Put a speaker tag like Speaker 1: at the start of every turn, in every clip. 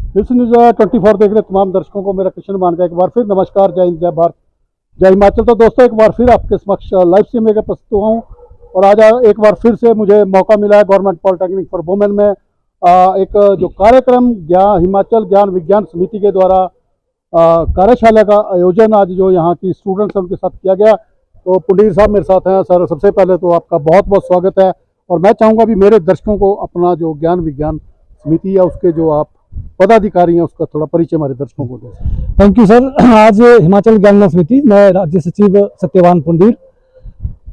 Speaker 1: इस न्यूज़ 24 देख रहे तमाम दर्शकों को मेरा कृष्ण मान का एक बार फिर नमस्कार। जय हिंद, जय भारत, जय हिमाचल। तो दोस्तों, एक बार फिर आपके समक्ष लाइव से मैं प्रस्तुत हुआ हूँ और आज एक बार फिर से मुझे मौका मिला है गवर्नमेंट पॉलिटेक्निक फॉर वुमेन में एक जो कार्यक्रम हिमाचल ज्ञान विज्ञान समिति के द्वारा कार्यशाला का आयोजन आज जो यहाँ की स्टूडेंट्स हैं उनके साथ किया गया। तो पुंडीर साहब मेरे साथ हैं। सर, सबसे पहले तो आपका बहुत बहुत स्वागत है और मैं चाहूँगा भी मेरे दर्शकों को अपना जो ज्ञान विज्ञान समिति है उसके जो आप पदाधिकारी हैं उसका थोड़ा परिचय हमारे दर्शकों को दें।
Speaker 2: Thank you sir. आज हिमाचल ज्ञान विज्ञान समिति, मैं राज्य सचिव सत्यवान पुंडीर,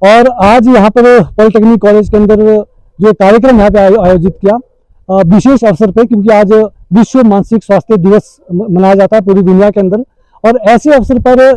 Speaker 2: और आज यहाँ पर पॉलिटेक्निक कॉलेज के अंदर जो कार्यक्रम यहाँ पे आयोजित किया विशेष अवसर पे, क्योंकि आज विश्व मानसिक स्वास्थ्य दिवस मनाया जाता है पूरी दुनिया के अंदर, और ऐसे अवसर पर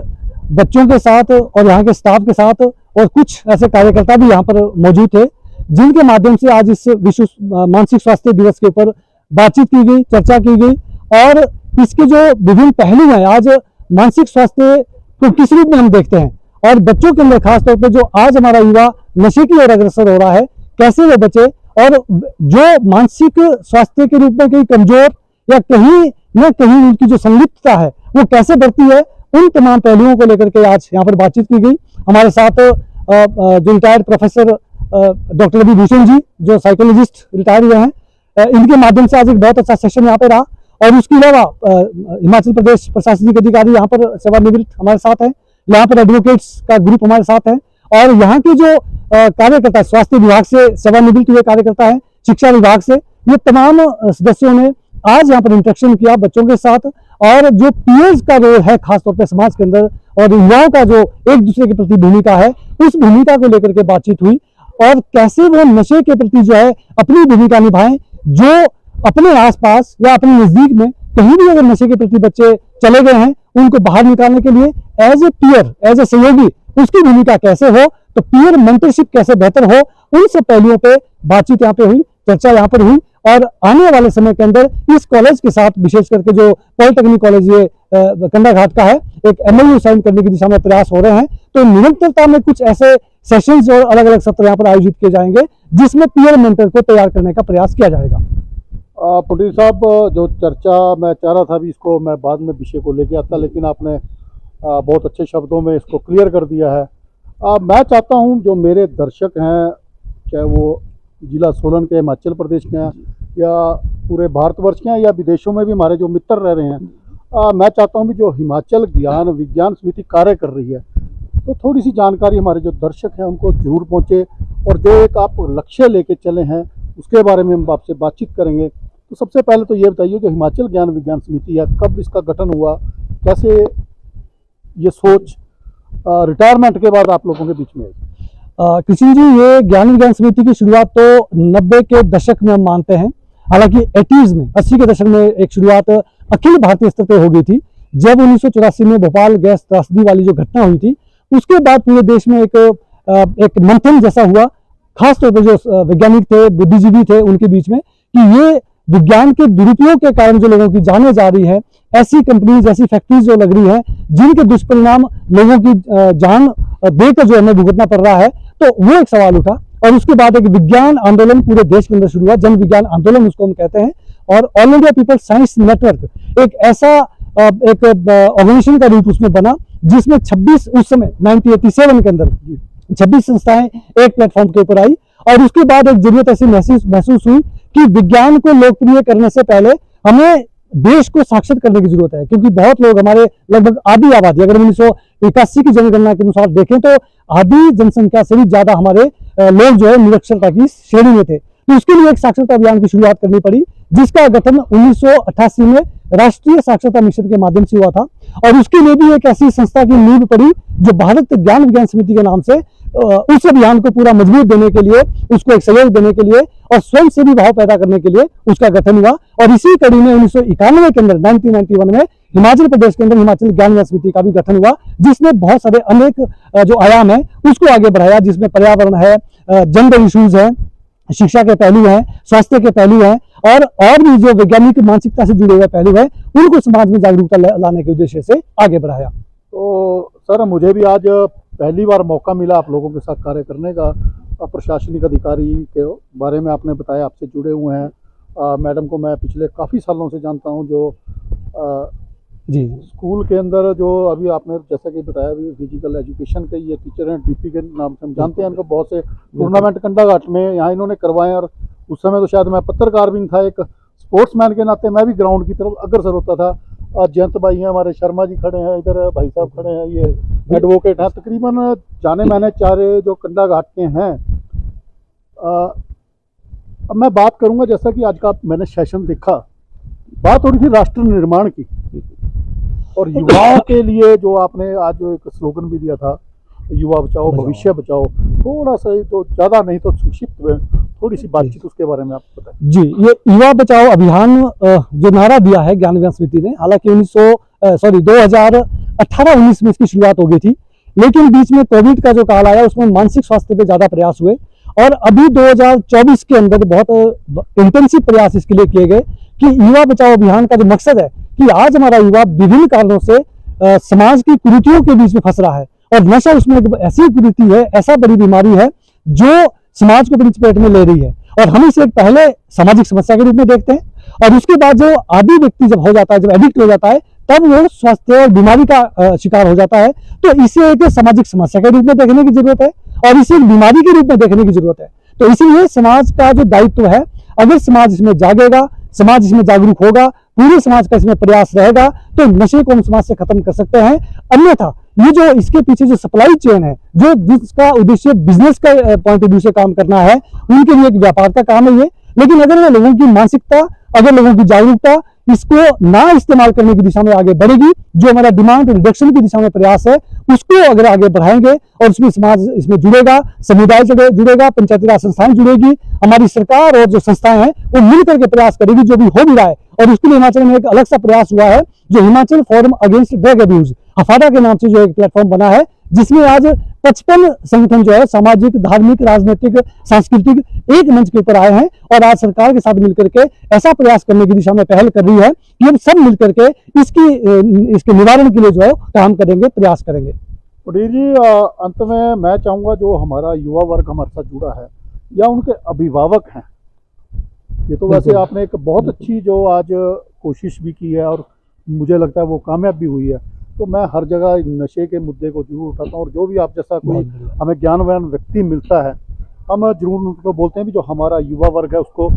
Speaker 2: बच्चों के साथ और यहाँ के स्टाफ के साथ और कुछ ऐसे कार्यकर्ता भी यहाँ पर मौजूद थे, जिनके माध्यम से आज इस विश्व मानसिक स्वास्थ्य दिवस के ऊपर बातचीत की गई, चर्चा की गई, और इसके जो विभिन्न पहलू हैं, आज मानसिक स्वास्थ्य को किस रूप में हम देखते हैं, और बच्चों के अंदर खासतौर पर जो आज हमारा युवा नशे की ओर अग्रसर हो रहा है, कैसे वो बचे, और जो मानसिक स्वास्थ्य के रूप में कहीं कमजोर या कहीं न कहीं उनकी जो संलिप्तता है वो कैसे बढ़ती है, उन तमाम पहलुओं को लेकर के आज यहाँ पर बातचीत की गई। हमारे साथ जो retired professor doctor Ravi Bhushan ji, जो साइकोलॉजिस्ट रिटायर हुए हैं, इनके माध्यम से आज एक बहुत अच्छा सेशन यहाँ पे रहा। और उसके अलावा हिमाचल प्रदेश प्रशासनिक अधिकारी यहाँ पर सेवानिवृत्त हमारे साथ हैं, यहाँ पर एडवोकेट्स का ग्रुप हमारे साथ है, और यहाँ के जो कार्यकर्ता, स्वास्थ्य विभाग से सेवानिवृत्त हुए कार्यकर्ता हैं, शिक्षा विभाग से, ये तमाम सदस्यों ने आज यहाँ पर इंटरेक्शन किया बच्चों के साथ। और जो पीयर्स का रोल है खासतौर पर समाज के अंदर, और युवाओं का जो एक दूसरे के प्रति भूमिका है, उस भूमिका को लेकर के बातचीत हुई, और कैसे वो नशे के प्रति जो है अपनी भूमिका निभाएं, जो अपने आसपास या अपने नजदीक में कहीं भी अगर नशे के प्रति बच्चे चले गए हैं, उनको बाहर निकालने के लिए as a peer, as a सहयोगी उसकी भूमिका कैसे हो, तो पीयर मेंटरशिप कैसे बेहतर हो, उन सब पहलुओं पे बातचीत यहाँ पे हुई, चर्चा यहाँ पर हुई। और आने वाले समय के अंदर इस कॉलेज के साथ, विशेष करके जो पॉलिटेक्निक कॉलेज ये कंडाघाट का है, एक MOU साइन करने की दिशा में प्रयास हो रहे हैं। तो निरंतरता में कुछ ऐसे सेशंस और अलग अलग सत्र यहाँ पर आयोजित किए जाएंगे, जिसमें पीयर मेंटर को तैयार करने का प्रयास किया जाएगा।
Speaker 1: पुंडीर साहब, जो चर्चा मैं चाह रहा था अभी, इसको मैं बाद में विषय को लेके आता, लेकिन आपने बहुत अच्छे शब्दों में इसको क्लियर कर दिया है। मैं चाहता हूं जो मेरे दर्शक हैं, चाहे वो जिला सोलन के, हिमाचल प्रदेश के हैं, या पूरे भारतवर्ष के हैं, या विदेशों में भी हमारे जो मित्र रह रहे हैं, मैं चाहता हूं भी जो हिमाचल ज्ञान विज्ञान समिति कार्य कर रही है, तो थोड़ी सी जानकारी हमारे जो दर्शक हैं उनको जरूर पहुँचे, और जो एक आप लक्ष्य लेके चले हैं उसके बारे में हम आपसे बातचीत करेंगे। तो सबसे पहले तो ये बताइए, जो हिमाचल ज्ञान विज्ञान समिति है, कब इसका गठन हुआ, कैसे ये सोच रिटायरमेंट के बाद आप लोगों के बीच में आई?
Speaker 2: कृष्ण जी, ये ज्ञान विज्ञान समिति की शुरुआत तो 90 के दशक में हम मानते हैं। हालांकि 80s में, 80 के दशक में एक शुरुआत अखिल भारतीय स्तर पर हो गई थी, जब 1984 में भोपाल गैस त्रासदी वाली जो घटना हुई थी, उसके बाद पूरे देश में एक मंथन जैसा हुआ, खासतौर पर जो वैज्ञानिक थे, बुद्धिजीवी थे, उनके बीच में, कि ये विज्ञान के दुरुपयोग के कारण जो लोगों की जानें जा रही है, ऐसी कंपनीज, ऐसी फैक्ट्रीज जो लग रही है, जिनके दुष्परिणाम लोगों की जान देकर जो हमें भुगतना पड़ रहा है, तो वो एक सवाल उठा। और उसके बाद एक विज्ञान आंदोलन पूरे देश के अंदर शुरू हुआ, जन विज्ञान आंदोलन उसको हम कहते हैं। और all India people science network एक ऐसा एक ऑर्गेनाइजेशन का रूप उसमें बना, जिसमें 26 उस समय 1987 के अंदर 26 संस्थाएं एक प्लेटफॉर्म के ऊपर आई। और उसके बाद एक जरूरत ऐसी महसूस हुई कि विज्ञान को लोकप्रिय करने से पहले हमें देश को साक्षर करने की जरूरत है, क्योंकि बहुत लोग, हमारे लगभग आधी आबादी, अगर 1981 की जनगणना के अनुसार देखें तो आधी जनसंख्या से भी ज्यादा हमारे लोग जो है निरक्षरता की श्रेणी में थे। तो उसके लिए एक साक्षरता अभियान की शुरुआत करनी पड़ी, जिसका गठन 1988 में राष्ट्रीय साक्षरता मिशन के माध्यम से हुआ था। और उसके लिए भी एक ऐसी संस्था की नींव पड़ी जो भारत ज्ञान विज्ञान समिति के नाम से उस अभियान को पूरा मजबूत देने के लिए, उसको एक सहयोग देने के लिए और स्वयं से भी भाव पैदा करने के लिए उसका गठन हुआ। और इसी कड़ी में 1991 के अंदर 1991 में हिमाचल प्रदेश के अंदर हिमाचल ज्ञान विज्ञान समिति का भी गठन हुआ, जिसने बहुत सारे अनेक जो आयाम है उसको आगे बढ़ाया, जिसमें पर्यावरण है, जेंडर इश्यूज है, शिक्षा के पहलू हैं, स्वास्थ्य के पहलू हैं, और भी जो वैज्ञानिक मानसिकता से जुड़े हुए पहलू हैं, उनको समाज में जागरूकता लाने के उद्देश्य से आगे बढ़ाया।
Speaker 1: तो सर, मुझे भी आज पहली बार मौका मिला आप लोगों के साथ कार्य करने का। प्रशासनिक अधिकारी के बारे में आपने बताया, आपसे जुड़े हुए हैं, मैडम को मैं पिछले काफ़ी सालों से जानता हूँ, जो
Speaker 2: जी
Speaker 1: स्कूल के अंदर जो अभी आपने जैसा कि बताया भी फिजिकल एजुकेशन के ये टीचर हैं, डीपी के नाम से हम जानते हैं इनको। बहुत से टूर्नामेंट कंडाघाट में यहाँ इन्होंने करवाए, और उस समय तो शायद मैं पत्रकार भी नहीं था, एक स्पोर्ट्समैन के नाते मैं भी ग्राउंड की तरफ अग्रसर होता था। जयंत भाई हैं हमारे, शर्मा जी खड़े हैं इधर, भाई साहब खड़े हैं, ये एडवोकेट हैं। तकरीबन जाने माने चारे जो कंडाघाट के हैं। अब मैं बात करूंगा, जैसा कि आज का मैंने सेशन देखा, बात हो रही थी राष्ट्र निर्माण की और युवाओं के लिए जो आपने आज जो एक स्लोगन भी दिया था, युवा बचाओ भविष्य बचाओ। थोड़ा सा ही, तो ज़्यादा नहीं तो संक्षिप्त में थोड़ी सी बातचीत उसके बारे में आप बताएं।
Speaker 2: जी, ये युवा बचाओ अभियान जो नारा दिया है ज्ञान विज्ञान समिति ने, हालांकि 2018-19 में इसकी शुरुआत हो गई थी, लेकिन बीच में कोविड का जो काल आया उसमें मानसिक स्वास्थ्य पे ज्यादा प्रयास हुए, और अभी 2024 के अंदर बहुत इंटेंसिव प्रयास इसके लिए किए गए कि युवा बचाओ अभियान का जो मकसद है कि आज हमारा युवा विभिन्न कारणों से समाज की कुरीतियों के बीच में फंस रहा है, और नशा उसमें एक ऐसी कुरीति है, ऐसा बड़ी बीमारी है जो समाज को अपनी चपेट में ले रही है, और हम इसे एक पहले सामाजिक समस्या के रूप में देखते हैं, और उसके बाद जो आदी व्यक्ति जब हो जाता है, जब एडिक्ट हो जाता है, तब वो स्वास्थ्य और बीमारी का शिकार हो जाता है। तो इसे एक सामाजिक समस्या के रूप में देखने की जरूरत है, और इसे एक बीमारी के रूप में देखने की जरूरत है। तो इसीलिए समाज का जो दायित्व है, अगर समाज इसमें जागेगा, समाज इसमें जागरूक होगा, पूरे समाज का इसमें प्रयास रहेगा, तो नशे को हम समाज से खत्म कर सकते हैं। अन्यथा ये जो इसके पीछे जो सप्लाई चेन है, जो जिसका उद्देश्य बिजनेस का पॉइंट ऑफ व्यू से काम करना है, उनके लिए एक व्यापार का काम है ये। लेकिन अगर लोगों की मानसिकता, अगर लोगों की जागरूकता इसको ना इस्तेमाल करने की दिशा में आगे बढ़ेगी, जो हमारा डिमांड रिडक्शन की दिशा में प्रयास है, उसको अगर आगे बढ़ाएंगे और उसमें समाज इसमें जुड़ेगा, समुदाय जुड़ेगा, पंचायती राज संस्थाएं जुड़ेगी, हमारी सरकार और जो संस्थाएं हैं वो मिलकर के प्रयास करेगी, जो भी हो भी रहा है। और उसके लिए हिमाचल में एक अलग सा प्रयास हुआ है, जो Himachal forum against drug abuse, HFADA के नाम से जो एक प्लेटफॉर्म बना है, जिसमें आज 55 संगठन जो है सामाजिक, धार्मिक, राजनीतिक, सांस्कृतिक एक मंच के ऊपर आए हैं, और आज सरकार के साथ मिलकर के ऐसा प्रयास करने की दिशा में पहल कर रही है कि हम सब मिलकर के इसके निवारण के लिए जो है काम करेंगे, प्रयास करेंगे।
Speaker 1: पुडीर जी, अंत में मैं चाहूँगा जो हमारा युवा वर्ग हमारे साथ जुड़ा है या उनके अभिभावक हैं, ये तो वैसे आपने एक बहुत अच्छी जो आज कोशिश भी की है, और मुझे लगता है वो कामयाब भी हुई है। तो मैं हर जगह नशे के मुद्दे को जरूर उठाता हूँ, और जो भी आप जैसा कोई हमें ज्ञानवान व्यक्ति मिलता है, हम जरूर उनको बोलते हैं भी जो हमारा युवा वर्ग है उसको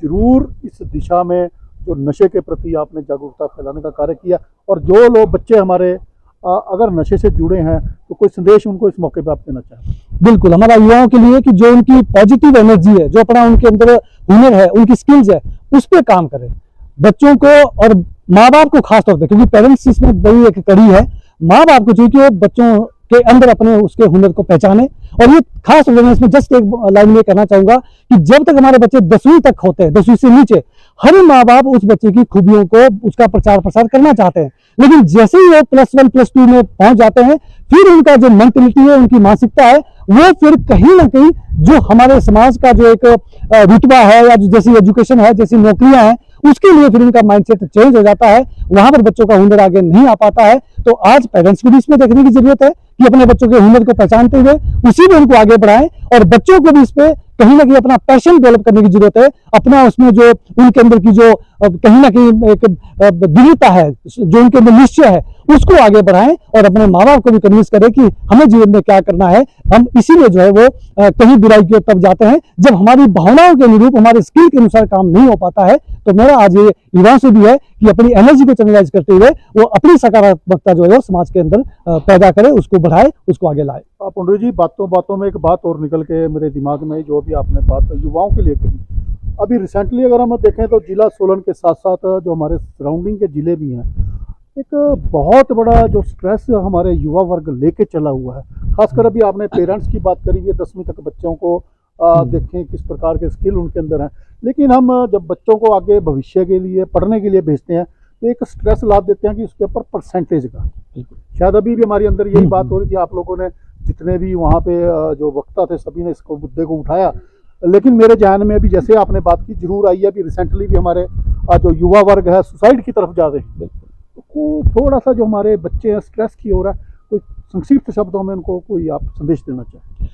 Speaker 1: जरूर इस दिशा में जो नशे के प्रति आपने जागरूकता फैलाने का कार्य किया। और जो लोग बच्चे हमारे अगर नशे से जुड़े हैं, तो कोई संदेश उनको इस मौके पर आप देना चाहें?
Speaker 2: बिल्कुल, हमारा युवाओं के लिए कि जो उनकी पॉजिटिव एनर्जी है, जो अपना उनके अंदर हुनर है, उनकी स्किल्स है, उस पर काम करें। बच्चों को और माँ बाप को खास तौर पे, क्योंकि पेरेंट्स इसमें बड़ी एक कड़ी है, माँ बाप को चाहिए कि वो बच्चों के अंदर अपने उसके हुनर को पहचाने। और ये खास तौर पर इसमें जस्ट एक लाइन में कहना चाहूंगा कि जब तक हमारे बच्चे 10वीं तक होते हैं, 10वीं से नीचे, हर माँ बाप उस बच्चे की खूबियों को, उसका प्रचार प्रसार करना चाहते हैं, लेकिन जैसे ही वो +1 +2 में पहुंच जाते हैं, फिर उनका जो मेंटलिटी है, उनकी मानसिकता है, वो फिर कहीं ना कहीं जो हमारे समाज का जो एक रुतबा है, या जैसी एजुकेशन है, जैसी नौकरियां हैं, उसके लिए फिर उनका माइंडसेट चेंज हो जाता है, वहां पर बच्चों का हुनर आगे नहीं आ पाता है। तो आज पेरेंट्स को भी इसमें देखने की जरूरत है कि अपने बच्चों के हुनर को पहचानते हुए उसी में उनको आगे बढ़ाएं, और बच्चों को भी इस पे कहीं ना कहीं अपना पैशन डेवलप करने की जरूरत है, अपना उसमें जो उनके अंदर की जो कहीं ना कहीं एक दृढ़ता है, जो उनके अंदर निश्चय है, उसको आगे बढ़ाएं, और अपने माँ बाप को भी कन्विंस करें कि हमें जीवन में क्या करना है। हम इसीलिए जो है वो कहीं बुराई की ओर तब जाते हैं जब हमारी भावनाओं के अनुरूप, हमारे स्किल के अनुसार काम नहीं हो पाता है। तो मेरा आज ये युवाओं से भी है कि अपनी एनर्जी को चैनलाइज करते हुए वो अपनी सकारात्मकता जो है वो समाज के अंदर पैदा करे, उसको बढ़ाए, उसको आगे लाए।
Speaker 1: पुंडरी जी, बातों बातों में एक बात और निकल के मेरे दिमाग में, जो भी आपने बात युवाओं के लिए कही, अभी रिसेंटली अगर हम देखें तो जिला सोलन के साथ साथ जो हमारे सराउंडिंग के जिले भी हैं, एक बहुत बड़ा जो स्ट्रेस हमारे युवा वर्ग लेके चला हुआ है। खासकर अभी आपने पेरेंट्स की बात करी है, 10वीं तक बच्चों को देखें किस प्रकार के स्किल उनके अंदर हैं, लेकिन हम जब बच्चों को आगे भविष्य के लिए पढ़ने के लिए भेजते हैं, तो एक स्ट्रेस ला देते हैं कि उसके ऊपर परसेंटेज का। शायद अभी भी हमारी अंदर यही बात हो रही थी, आप लोगों ने जितने भी वहाँ पे जो वक्ता थे, सभी ने इसको मुद्दे को उठाया, लेकिन मेरे ध्यान में अभी जैसे आपने बात की जरूर आई है, अभी रिसेंटली भी हमारे जो युवा वर्ग है सुसाइड की तरफ जा रहे हैं। तो थोड़ा सा जो हमारे बच्चे हैं स्ट्रेस की हो रहा है, कोई संक्षिप्त शब्दों में उनको कोई आप संदेश देना चाहें?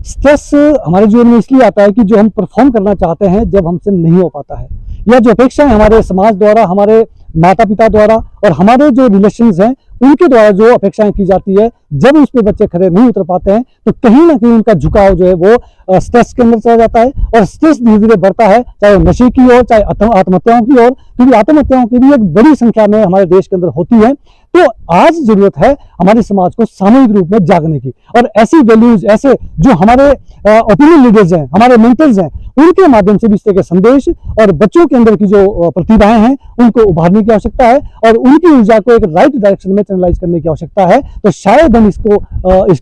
Speaker 2: स्ट्रेस हमारे जीवन में इसलिए आता है कि जो हम परफॉर्म करना चाहते हैं, जब हमसे नहीं हो पाता है, या जो अपेक्षाएं हमारे समाज द्वारा, हमारे माता पिता द्वारा और हमारे जो रिलेशंस हैं उनके द्वारा जो अपेक्षाएं की जाती है, जब उस पे बच्चे खड़े नहीं उतर पाते हैं तो कहीं ना कहीं उनका झुकाव जो है वो स्ट्रेस के अंदर चला जाता है और स्ट्रेस धीरे धीरे बढ़ता है, चाहे वो नशे की ओर, चाहे आत्महत्याओं की ओर, क्योंकि आत्महत्याओं की भी एक बड़ी संख्या में हमारे देश के अंदर होती है। तो आज जरूरत है हमारे समाज को सामूहिक रूप में जागने की, और ऐसी वैल्यूज, ऐसे जो हमारे ओपिनियन लीडर्स हैं, हमारे मेंटर्स हैं, उनके माध्यम से भी इस तरह के संदेश और बच्चों के अंदर की जो प्रतिभाएं हैं उनको उभारने की आवश्यकता है और उनकी ऊर्जा को एक राइट डायरेक्शन में चैनलाइज करने की आवश्यकता है। तो शायद हम इसके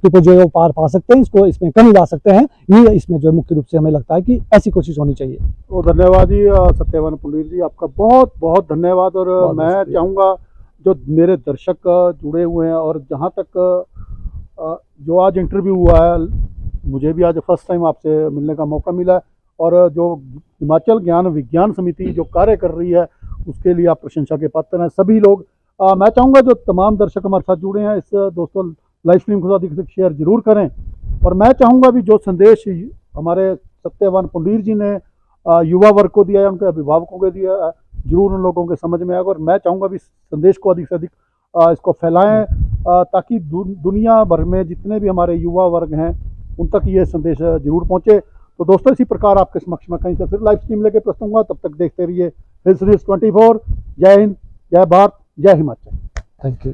Speaker 2: ऊपर जो है पार पा सकते हैं, इसको इसमें कमी ला सकते हैं। ये इसमें जो मुख्य रूप से हमें लगता है कि ऐसी कोशिश होनी चाहिए।
Speaker 1: तो धन्यवाद जी सत्यवान पुंडीर जी, आपका बहुत बहुत धन्यवाद। और मैं चाहूँगा जो मेरे दर्शक जुड़े हुए हैं और जहाँ तक जो आज इंटरव्यू हुआ है, मुझे भी आज फर्स्ट टाइम आपसे मिलने का मौका मिला है, और जो हिमाचल ज्ञान विज्ञान समिति जो कार्य कर रही है उसके लिए आप प्रशंसा के पात्र हैं सभी लोग। मैं चाहूँगा जो तमाम दर्शक हमारे साथ जुड़े हैं, इस दोस्तों लाइव स्ट्रीम को अधिक से अधिक शेयर जरूर करें। और मैं चाहूँगा भी जो संदेश हमारे सत्यवान पुंडीर जी ने युवा वर्ग को दिया है, उनके अभिभावकों को दिया है, जरूर उन लोगों के समझ में आएगा। और मैं चाहूँगा भी संदेश को अधिक से अधिक इसको फैलाएं, ताकि दुनिया भर में जितने भी हमारे युवा वर्ग हैं उन तक ये संदेश जरूर पहुँचे। तो दोस्तों इसी प्रकार आपके समक्ष में कहीं से फिर लाइव स्ट्रीम लेके प्रस्तुत होगा। तब तक देखते रहिए हिल्स न्यूज़ 24। जय हिंद, जय भारत, जय हिमाचल।
Speaker 2: Thank you.